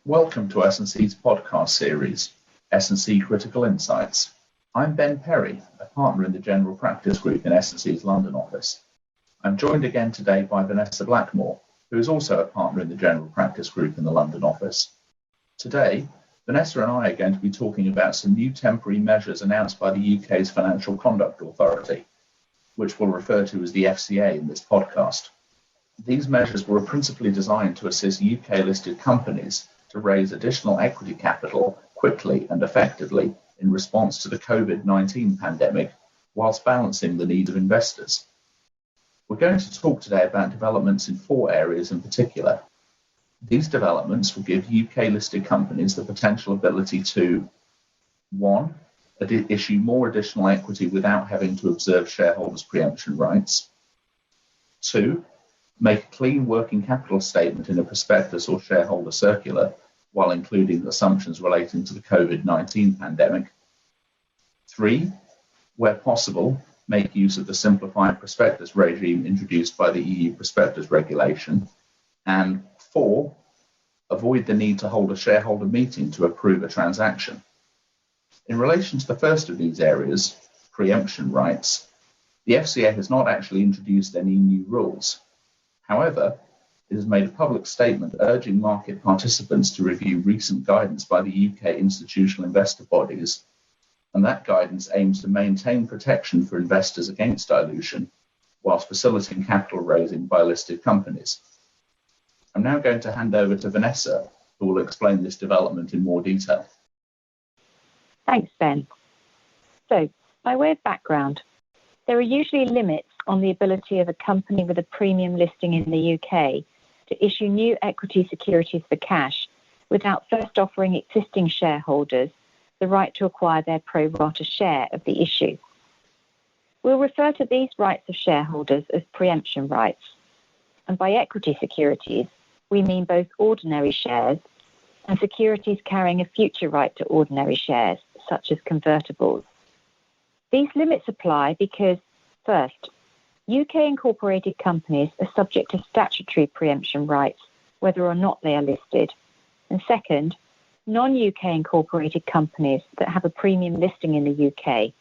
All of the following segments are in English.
Welcome to S&C's podcast series, S&C Critical Insights. I'm Ben Perry, a partner in the General Practice Group in S&C's London office. I'm joined again today by Vanessa Blackmore, who is also a partner in the General Practice Group in the London office. Today, Vanessa and I are going to be talking about some new temporary measures announced by the UK's Financial Conduct Authority, which we'll refer to as the FCA in this podcast. These measures were principally designed to assist UK-listed companies to raise additional equity capital quickly and effectively in response to the COVID-19 pandemic, whilst balancing the needs of investors. We're going to talk today about developments in 4 areas in particular. These developments will give UK-listed companies the potential ability to 1. Issue more additional equity without having to observe shareholders' pre-emption rights. 2. Make a clean working capital statement in a prospectus or shareholder circular, while including assumptions relating to the COVID-19 pandemic. 3. Where possible, make use of the Simplified Prospectus regime introduced by the EU Prospectus regulation. And 4. Avoid the need to hold a shareholder meeting to approve a transaction. In relation to the first of these areas, pre-emption rights, the FCA has not actually introduced any new rules. However, it has made a public statement urging market participants to review recent guidance by the UK institutional investor bodies, and that guidance aims to maintain protection for investors against dilution, whilst facilitating capital raising by listed companies. I'm now going to hand over to Vanessa, who will explain this development in more detail. Thanks, Ben. So, by way of background, there are usually limits on the ability of a company with a premium listing in the UK to issue new equity securities for cash without first offering existing shareholders the right to acquire their pro rata share of the issue. We'll refer to these rights of shareholders as pre-emption rights. And by equity securities, we mean both ordinary shares and securities carrying a future right to ordinary shares, such as convertibles. These limits apply because, first, UK incorporated companies are subject to statutory pre-emption rights, whether or not they are listed. And second, non-UK incorporated companies that have a premium listing in the UK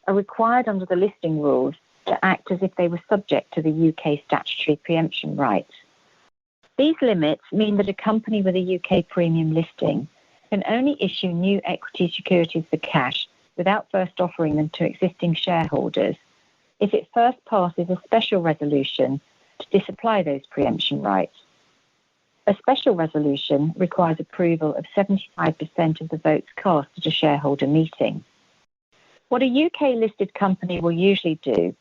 are required under the listing rules to act as if they were subject to the UK statutory pre-emption rights. These limits mean that a company with a UK premium listing can only issue new equity securities for cash without first offering them to existing shareholders if it first passes a special resolution to disapply those pre-emption rights. A special resolution requires approval of 75% of the votes cast at a shareholder meeting. What a UK-listed company will usually do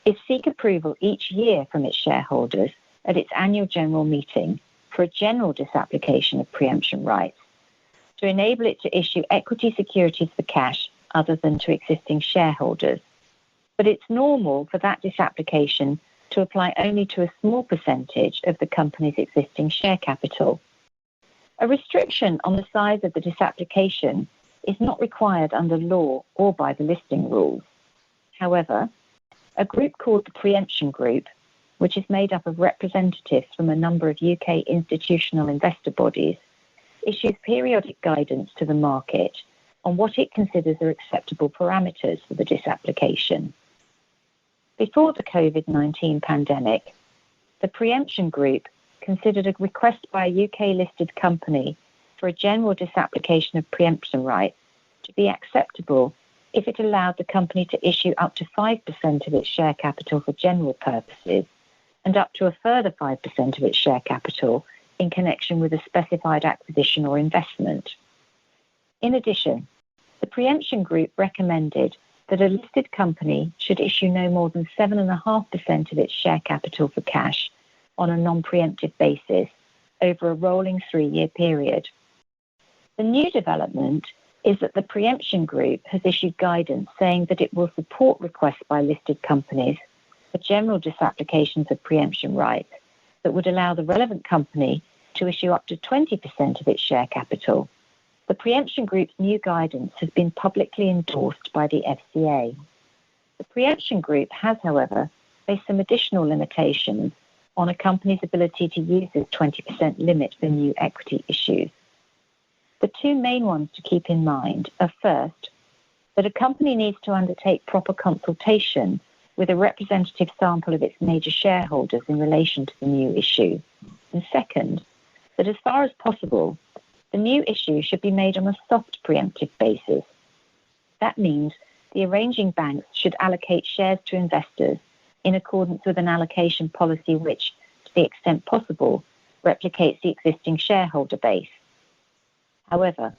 is seek approval each year from its shareholders at its annual general meeting for a general disapplication of pre-emption rights to enable it to issue equity securities for cash other than to existing shareholders. But it's normal for that disapplication to apply only to a small percentage of the company's existing share capital. A restriction on the size of the disapplication is not required under law or by the listing rules. However, a group called the Pre-emption Group, which is made up of representatives from a number of UK institutional investor bodies, issues periodic guidance to the market on what it considers are acceptable parameters for the disapplication. Before the COVID-19 pandemic, the Pre-emption Group considered a request by a UK-listed company for a general disapplication of pre-emption rights to be acceptable if it allowed the company to issue up to 5% of its share capital for general purposes and up to a further 5% of its share capital in connection with a specified acquisition or investment. In addition, the Pre-emption Group recommended that a listed company should issue no more than 7.5% of its share capital for cash on a non-preemptive basis over a rolling 3-year period. The new development is that the Pre-emption Group has issued guidance saying that it will support requests by listed companies for general disapplications of pre-emption rights that would allow the relevant company to issue up to 20% of its share capital. The Pre-emption Group's new guidance has been publicly endorsed by the FCA. The Pre-emption Group has, however, place some additional limitations on a company's ability to use this 20% limit for new equity issues. The two main ones to keep in mind are, first, that a company needs to undertake proper consultation with a representative sample of its major shareholders in relation to the new issue. And second, that as far as possible, the new issue should be made on a soft preemptive basis. That means the arranging banks should allocate shares to investors in accordance with an allocation policy which, to the extent possible, replicates the existing shareholder base. However,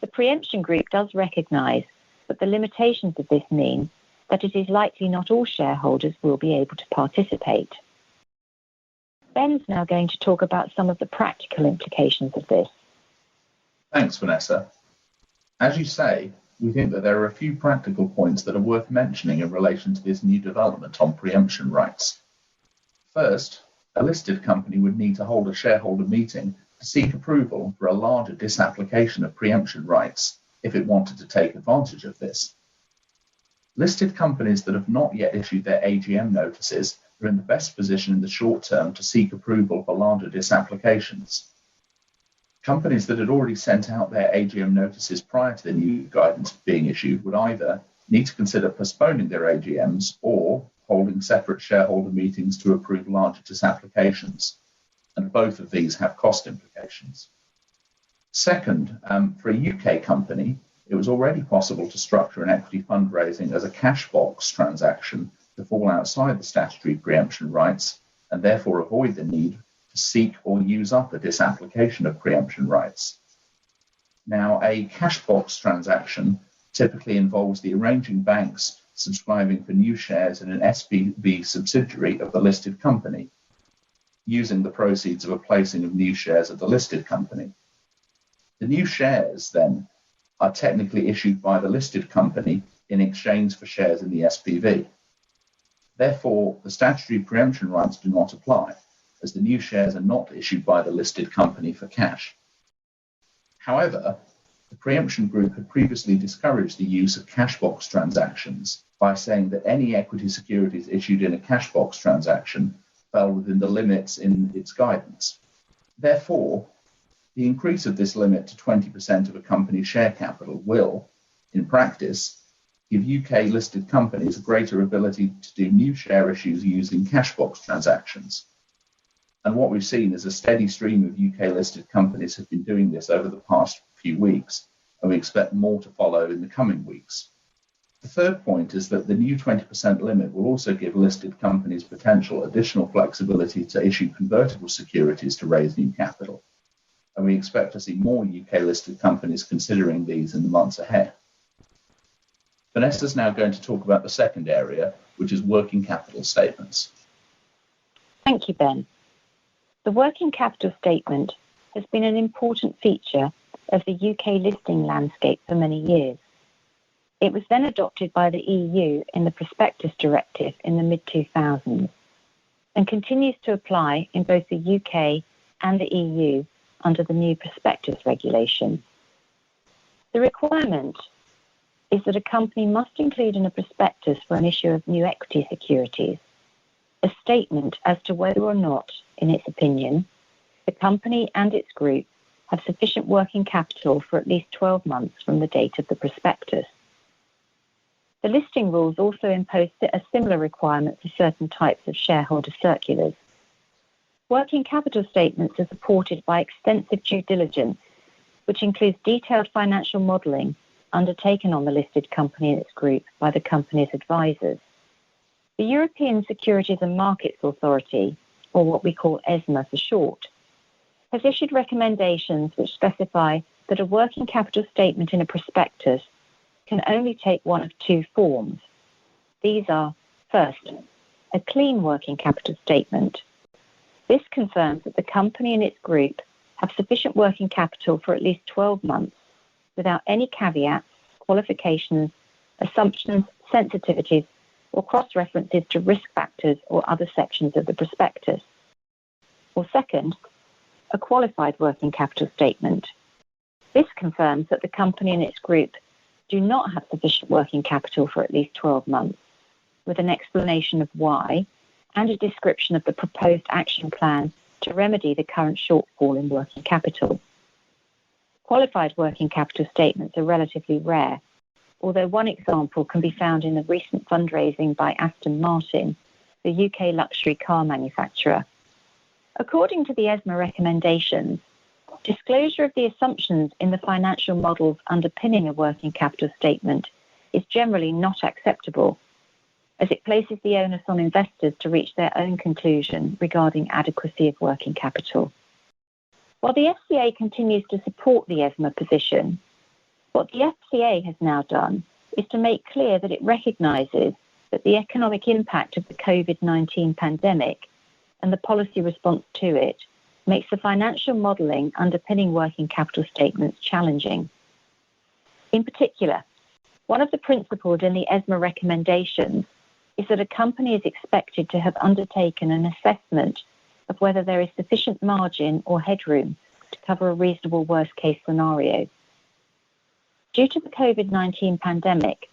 the pre-emption group does recognise that the limitations of this mean that it is likely not all shareholders will be able to participate. Ben's now going to talk about some of the practical implications of this. Thanks, Vanessa. As you say, we think that there are a few practical points that are worth mentioning in relation to this new development on pre-emption rights. First, a listed company would need to hold a shareholder meeting to seek approval for a larger disapplication of pre-emption rights if it wanted to take advantage of this. Listed companies that have not yet issued their AGM notices are in the best position in the short term to seek approval for larger disapplications. Companies that had already sent out their AGM notices prior to the new guidance being issued would either need to consider postponing their AGMs or holding separate shareholder meetings to approve larger disapplications, and both of these have cost implications. Second, for a UK company, it was already possible to structure an equity fundraising as a cash box transaction to fall outside the statutory pre-emption rights and therefore avoid the need to seek or use up a disapplication of pre-emption rights. Now, a cash box transaction typically involves the arranging banks subscribing for new shares in an SPV subsidiary of the listed company, using the proceeds of a placing of new shares of the listed company. The new shares, then, are technically issued by the listed company in exchange for shares in the SPV. Therefore, the statutory pre-emption rights do not apply, as the new shares are not issued by the listed company for cash. However, the pre-emption group had previously discouraged the use of cash box transactions by saying that any equity securities issued in a cash box transaction fell within the limits in its guidance. Therefore, the increase of this limit to 20% of a company's share capital will, in practice, give UK listed companies a greater ability to do new share issues using cash box transactions. And what we've seen is a steady stream of UK listed companies have been doing this over the past few weeks, and we expect more to follow in the coming weeks. The third point is that the new 20% limit will also give listed companies potential additional flexibility to issue convertible securities to raise new capital. And we expect to see more UK listed companies considering these in the months ahead. Vanessa's now going to talk about the second area, which is working capital statements. Thank you, Ben. The working capital statement has been an important feature of the UK listing landscape for many years. It was then adopted by the EU in the Prospectus Directive in the mid-2000s and continues to apply in both the UK and the EU under the new Prospectus regulation. The requirement is that a company must include in a prospectus for an issue of new equity securities a statement as to whether or not, in its opinion, the company and its group have sufficient working capital for at least 12 months from the date of the prospectus. The listing rules also impose a similar requirement for certain types of shareholder circulars. Working capital statements are supported by extensive due diligence, which includes detailed financial modelling undertaken on the listed company and its group by the company's advisors. The European Securities and Markets Authority, or what we call ESMA for short, has issued recommendations which specify that a working capital statement in a prospectus can only take one of two forms. These are, first, a clean working capital statement. This confirms that the company and its group have sufficient working capital for at least 12 months without any caveats, qualifications, assumptions, sensitivities, or cross-references to risk factors or other sections of the prospectus. Or second, a qualified working capital statement. This confirms that the company and its group do not have sufficient working capital for at least 12 months, with an explanation of why and a description of the proposed action plan to remedy the current shortfall in working capital. Qualified working capital statements are relatively rare, although one example can be found in the recent fundraising by Aston Martin, the UK luxury car manufacturer. According to the ESMA recommendations, disclosure of the assumptions in the financial models underpinning a working capital statement is generally not acceptable, as it places the onus on investors to reach their own conclusion regarding adequacy of working capital. While the FCA continues to support the ESMA position, what the FCA has now done is to make clear that it recognises that the economic impact of the COVID-19 pandemic and the policy response to it makes the financial modelling underpinning working capital statements challenging. In particular, one of the principles in the ESMA recommendations is that a company is expected to have undertaken an assessment of whether there is sufficient margin or headroom to cover a reasonable worst-case scenario. Due to the COVID-19 pandemic,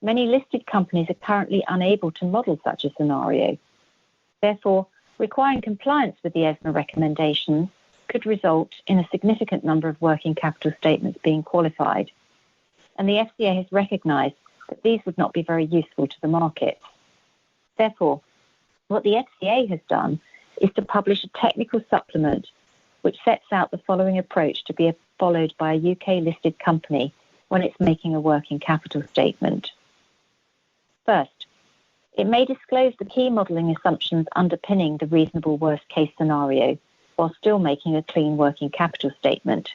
many listed companies are currently unable to model such a scenario. Therefore, requiring compliance with the ESMA recommendations could result in a significant number of working capital statements being qualified, and the FCA has recognised that these would not be very useful to the market. Therefore, what the FCA has done is to publish a technical supplement which sets out the following approach to be followed by a UK-listed company when it's making a working capital statement. First, it may disclose the key modelling assumptions underpinning the reasonable worst-case scenario while still making a clean working capital statement.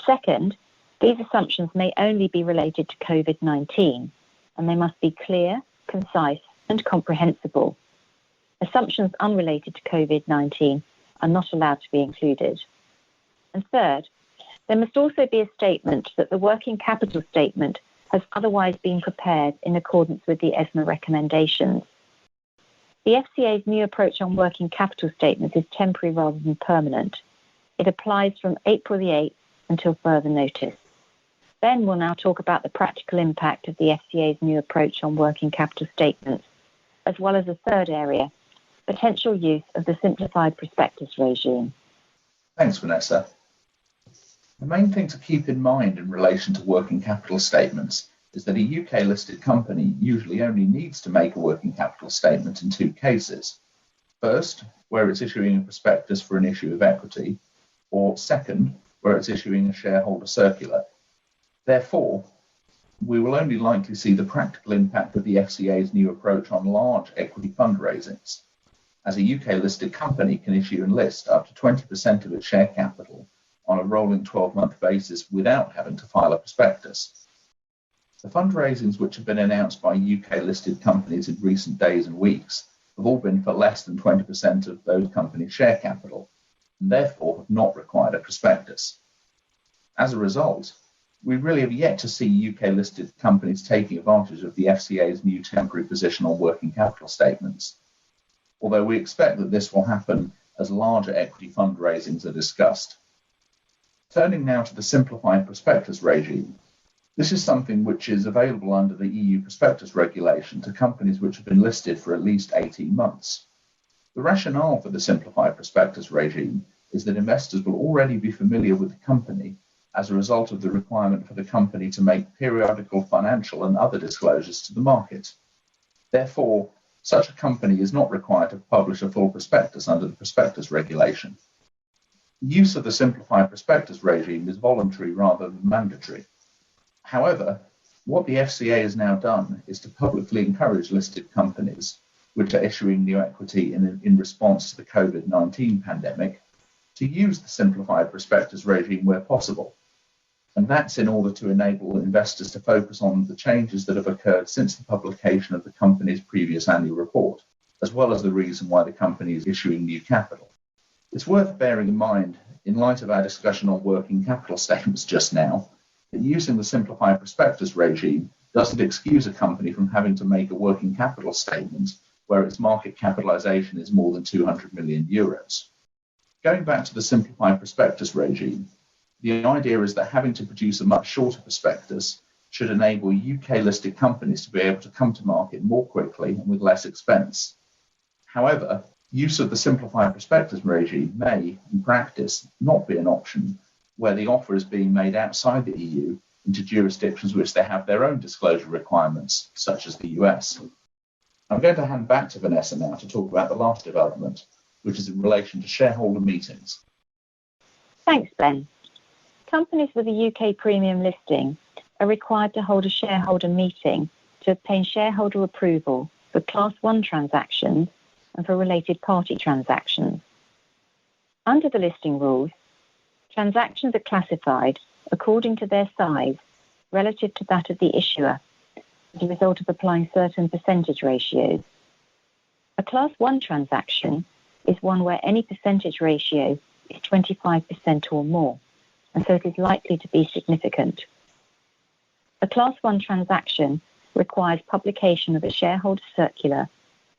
Second, these assumptions may only be related to COVID-19, and they must be clear, concise, and comprehensible. Assumptions unrelated to COVID-19 are not allowed to be included. And third, there must also be a statement that the working capital statement has otherwise been prepared in accordance with the ESMA recommendations. The FCA's new approach on working capital statements is temporary rather than permanent. It applies from April the 8th until further notice. Ben will now talk about the practical impact of the FCA's new approach on working capital statements, as well as a third area, potential use of the simplified prospectus regime. Thanks, Vanessa. The main thing to keep in mind in relation to working capital statements is that a UK-listed company usually only needs to make a working capital statement in two cases. First, where it's issuing a prospectus for an issue of equity, or second, where it's issuing a shareholder circular. Therefore, we will only likely see the practical impact of the FCA's new approach on large equity fundraisings, as a UK-listed company can issue and list up to 20% of its share capital on a rolling 12-month basis without having to file a prospectus. The fundraisings which have been announced by UK-listed companies in recent days and weeks have all been for less than 20% of those companies' share capital, and therefore have not required a prospectus. As a result, we really have yet to see UK-listed companies taking advantage of the FCA's new temporary position on working capital statements, although we expect that this will happen as larger equity fundraisings are discussed. Turning now to the simplified prospectus regime, this is something which is available under the EU prospectus regulation to companies which have been listed for at least 18 months. The rationale for the simplified prospectus regime is that investors will already be familiar with the company as a result of the requirement for the company to make periodical financial and other disclosures to the market. Therefore, such a company is not required to publish a full prospectus under the prospectus regulation. The use of the simplified prospectus regime is voluntary rather than mandatory. However, what the FCA has now done is to publicly encourage listed companies which are issuing new equity in response to the COVID-19 pandemic to use the simplified prospectus regime where possible. And that's in order to enable investors to focus on the changes that have occurred since the publication of the company's previous annual report, as well as the reason why the company is issuing new capital. It's worth bearing in mind, in light of our discussion on working capital statements just now, that using the simplified prospectus regime doesn't excuse a company from having to make a working capital statement where its market capitalization is more than 200 million euros. Going back to the simplified prospectus regime, the idea is that having to produce a much shorter prospectus should enable UK-listed companies to be able to come to market more quickly and with less expense. However, use of the simplified prospectus regime may, in practice, not be an option where the offer is being made outside the EU into jurisdictions which they have their own disclosure requirements, such as the US. I'm going to hand back to Vanessa now to talk about the last development, which is in relation to shareholder meetings. Thanks, Ben. Companies with a UK premium listing are required to hold a shareholder meeting to obtain shareholder approval for Class 1 transactions and for related party transactions. Under the listing rules, transactions are classified according to their size relative to that of the issuer as a result of applying certain percentage ratios. A Class 1 transaction is one where any percentage ratio is 25% or more, and so it is likely to be significant. A Class 1 transaction requires publication of a shareholder circular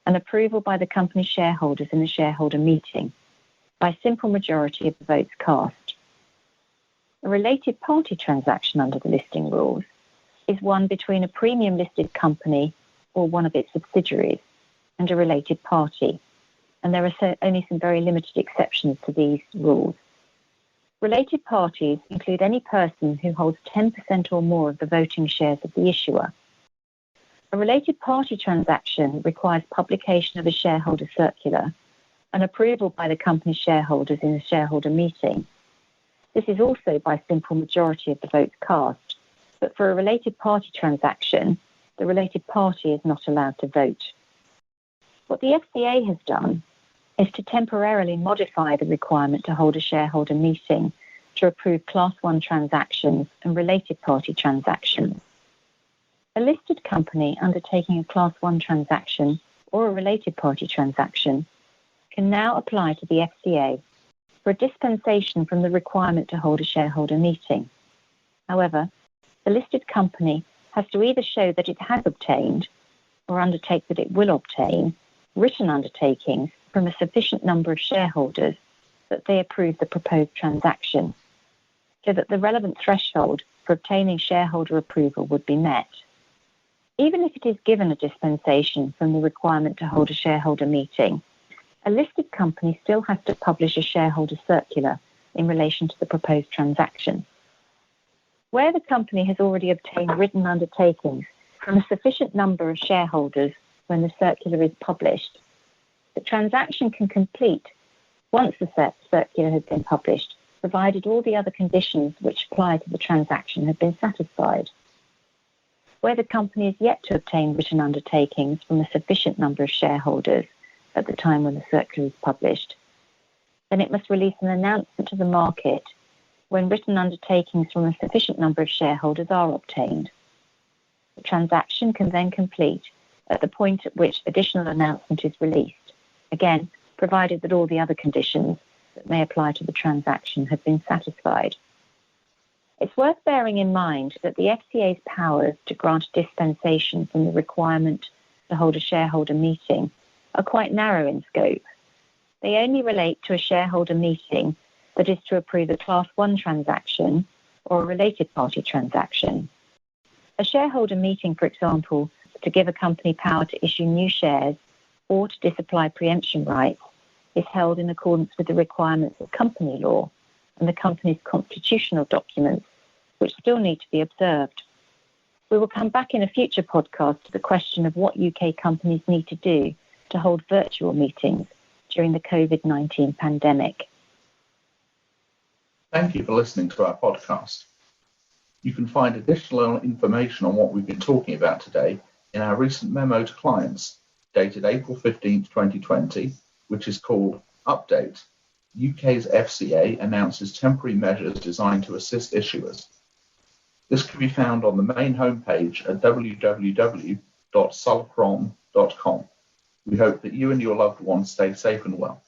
and approval by the company's shareholders in the shareholder meeting by a simple majority of the votes cast. A related party transaction under the listing rules is one between a premium listed company or one of its subsidiaries and a related party, and there are only some very limited exceptions to these rules. Related parties include any person who holds 10% or more of the voting shares of the issuer. A related party transaction requires publication of a shareholder circular and approval by the company's shareholders in the shareholder meeting. This is also by simple majority of the votes cast, but for a related party transaction, the related party is not allowed to vote. What the FCA has done is to temporarily modify the requirement to hold a shareholder meeting to approve Class 1 transactions and related party transactions. A listed company undertaking a Class 1 transaction or a related party transaction can now apply to the FCA for a dispensation from the requirement to hold a shareholder meeting. However, the listed company has to either show that it has obtained or undertake that it will obtain written undertakings from a sufficient number of shareholders that they approve the proposed transaction, so that the relevant threshold for obtaining shareholder approval would be met. Even if it is given a dispensation from the requirement to hold a shareholder meeting, a listed company still has to publish a shareholder circular in relation to the proposed transaction. Where the company has already obtained written undertakings from a sufficient number of shareholders when the circular is published, the transaction can complete once the circular has been published, provided all the other conditions which apply to the transaction have been satisfied. Where the company is yet to obtain written undertakings from a sufficient number of shareholders at the time when the circular is published, then it must release an announcement to the market when written undertakings from a sufficient number of shareholders are obtained. The transaction can then complete at the point at which additional announcement is released, again, provided that all the other conditions that may apply to the transaction have been satisfied. It's worth bearing in mind that the FCA's powers to grant dispensation from the requirement to hold a shareholder meeting are quite narrow in scope. They only relate to a shareholder meeting that is to approve a Class 1 transaction or a related party transaction. A shareholder meeting, for example, to give a company power to issue new shares or to disapply pre-emption rights, is held in accordance with the requirements of company law and the company's constitutional documents, which still need to be observed. We will come back in a future podcast to the question of what UK companies need to do to hold virtual meetings during the COVID-19 pandemic. Thank you for listening to our podcast. You can find additional information on what we've been talking about today in our recent memo to clients, dated April 15, 2020, which is called Update. UK's FCA announces temporary measures designed to assist issuers. This can be found on the main homepage at www.sulcrom.com. We hope that you and your loved ones stay safe and well.